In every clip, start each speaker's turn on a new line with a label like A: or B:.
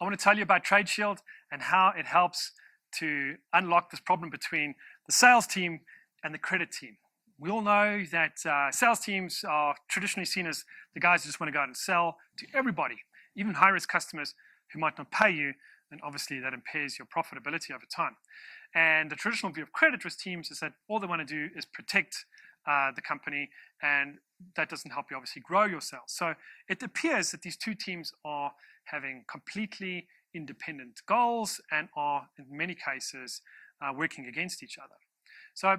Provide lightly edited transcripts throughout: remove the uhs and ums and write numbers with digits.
A: I want to tell you about TradeShield and how it helps to unlock this problem between the sales team and the credit team. We all know that sales teams are traditionally seen as the guys who just want to go out and sell to everybody, even high-risk customers who might not pay you, and obviously that impairs your profitability over time. And the traditional view of credit risk teams is that all they want to do is protect the company, and that doesn't help you obviously grow your sales. So it appears that these two teams are having completely independent goals and are in many cases working against each other. So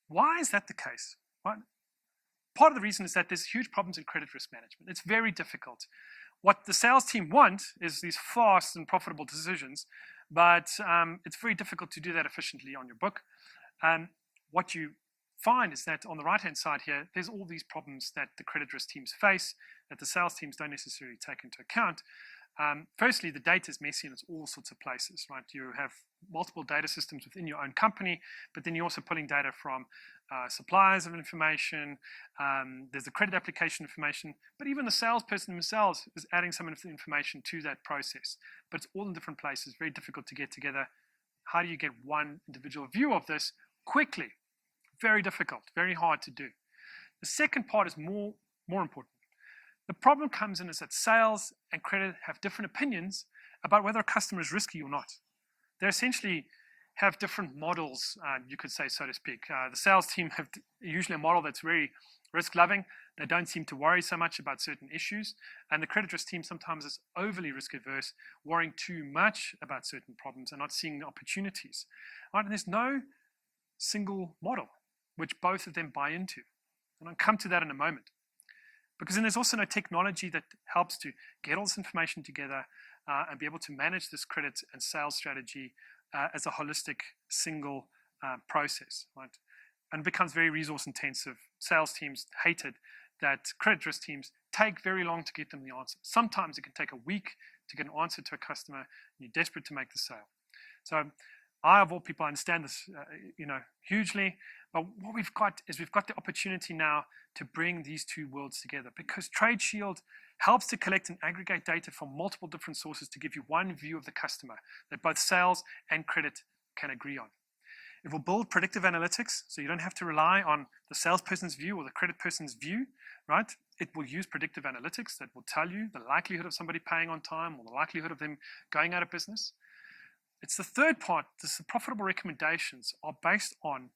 A: why is that the case? Right? Part of the reason is that there's huge problems in credit risk management. It's very difficult. What the sales team want is these fast and profitable decisions, but it's very difficult to do that efficiently on your book. What you find is that on the right-hand side here, there's all these problems that the credit risk teams face that the sales teams don't necessarily take into account. Firstly, the data is messy and it's all sorts of places, right? You have multiple data systems within your own company, but then you're also pulling data from suppliers of information. There's the credit application information, but even the salesperson themselves is adding some information to that process. But it's all in different places, very difficult to get together. How do you get one individual view of this quickly? Very difficult, very hard to do. The second part is more important. The problem comes in is that sales and credit have different opinions about whether a customer is risky or not. They essentially have different models, you could say, so to speak. The sales team have usually a model that's very risk-loving. They don't seem to worry so much about certain issues. And the credit risk team sometimes is overly risk-averse, worrying too much about certain problems and not seeing the opportunities. Right? And there's no single model which both of them buy into. And I'll come to that in a moment. Because then there's also no technology that helps to get all this information together and be able to manage this credit and sales strategy as a holistic single process, right? And it becomes very resource intensive. Sales teams hate it that credit risk teams take very long to get them the answer. Sometimes it can take a week to get an answer to a customer, and you're desperate to make the sale. So I, of all people, understand this, hugely. But what we've got is we've got the opportunity now to bring these two worlds together, because TradeShield helps to collect and aggregate data from multiple different sources to give you one view of the customer that both sales and credit can agree on. It will build predictive analytics, so you don't have to rely on the salesperson's view or the credit person's view, right? It will use predictive analytics that will tell you the likelihood of somebody paying on time or the likelihood of them going out of business. It's the third part. The profitable recommendations are based on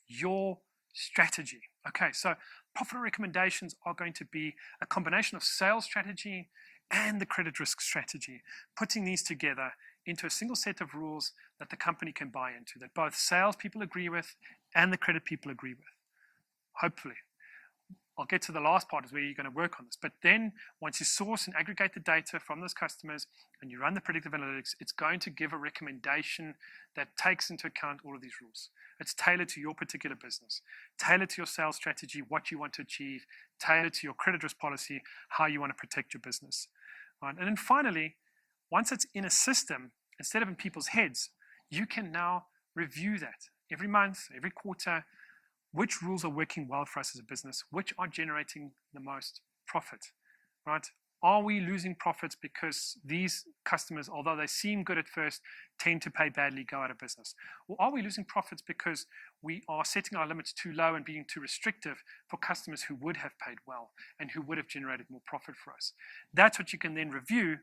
A: your strategy. Okay, so profit recommendations are going to be a combination of sales strategy and the credit risk strategy, putting these together into a single set of rules that the company can buy into, that both sales people agree with and the credit people agree with. Hopefully. I'll get to the last part is where you're going to work on this. But then once you source and aggregate the data from those customers and you run the predictive analytics, it's going to give a recommendation that takes into account all of these rules. It's tailored to your particular business, tailored to your sales strategy, what you want to achieve, tailored to your credit risk policy, how you want to protect your business. Right? And then finally, once it's in a system, instead of in people's heads, you can now review that every month, every quarter. Which rules are working well for us as a business? Which are generating the most profit, right? Are we losing profits because these customers, although they seem good at first, tend to pay badly, go out of business? Or are we losing profits because we are setting our limits too low and being too restrictive for customers who would have paid well and who would have generated more profit for us? That's what you can then review,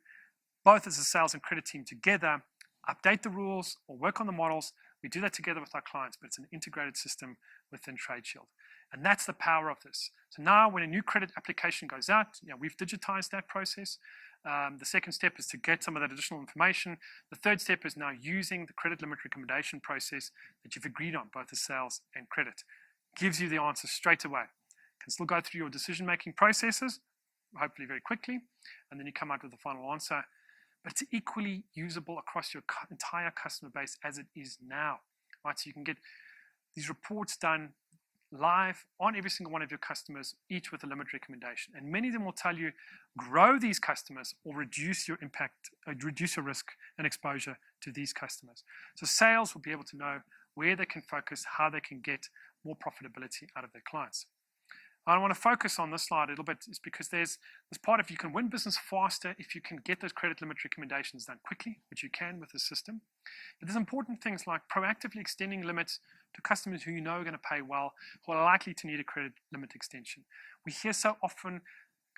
A: both as a sales and credit team together, update the rules or work on the models. We do that together with our clients, but it's an integrated system within TradeShield. And that's the power of this. So now when a new credit application goes out, we've digitized that process. The second step is to get some of that additional information. The third step is now using the credit limit recommendation process that you've agreed on, both as sales and credit. Gives you the answer straight away. Can still go through your decision-making processes, hopefully very quickly, and then you come out with the final answer. But it's equally usable across your entire customer base as it is now, right? So you can get these reports done live on every single one of your customers, each with a limit recommendation. And many of them will tell you, grow these customers or reduce your impact, reduce your risk and exposure to these customers. So sales will be able to know where they can focus, how they can get more profitability out of their clients. I want to focus on this slide a little bit is because there's this part of you can win business faster if you can get those credit limit recommendations done quickly, which you can with the system. But there's important things like proactively extending limits to customers who you know are going to pay well, who are likely to need a credit limit extension. We hear so often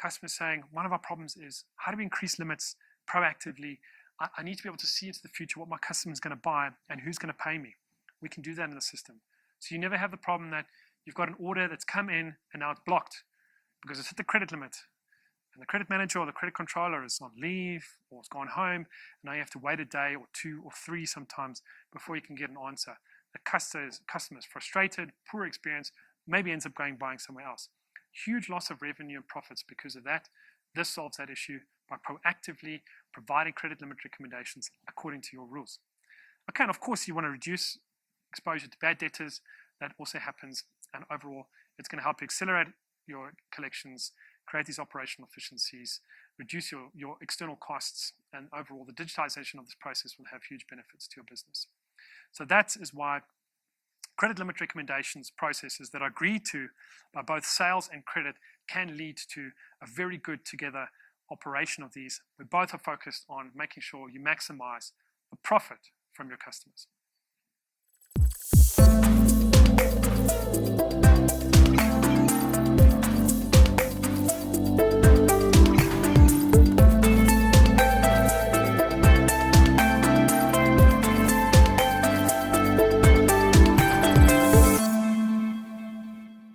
A: customers saying, one of our problems is, how do we increase limits proactively? I need to be able to see into the future what my customer is going to buy and who's going to pay me. We can do that in the system. So you never have the problem that you've got an order that's come in and now it's blocked because it's hit the credit limit. And the credit manager or the credit controller is on leave or has gone home. And now you have to wait a day or 2 or 3 sometimes before you can get an answer. The customer is frustrated, poor experience, maybe ends up buying somewhere else. Huge loss of revenue and profits because of that. This solves that issue by proactively providing credit limit recommendations according to your rules. Okay, and of course you want to reduce exposure to bad debtors. That also happens, and overall it's going to help you accelerate your collections, create these operational efficiencies, reduce your external costs, and overall the digitization of this process will have huge benefits to your business. So that is why credit limit recommendations processes that are agreed to by both sales and credit can lead to a very good together operation of these, where both are focused on making sure you maximize the profit from your customers.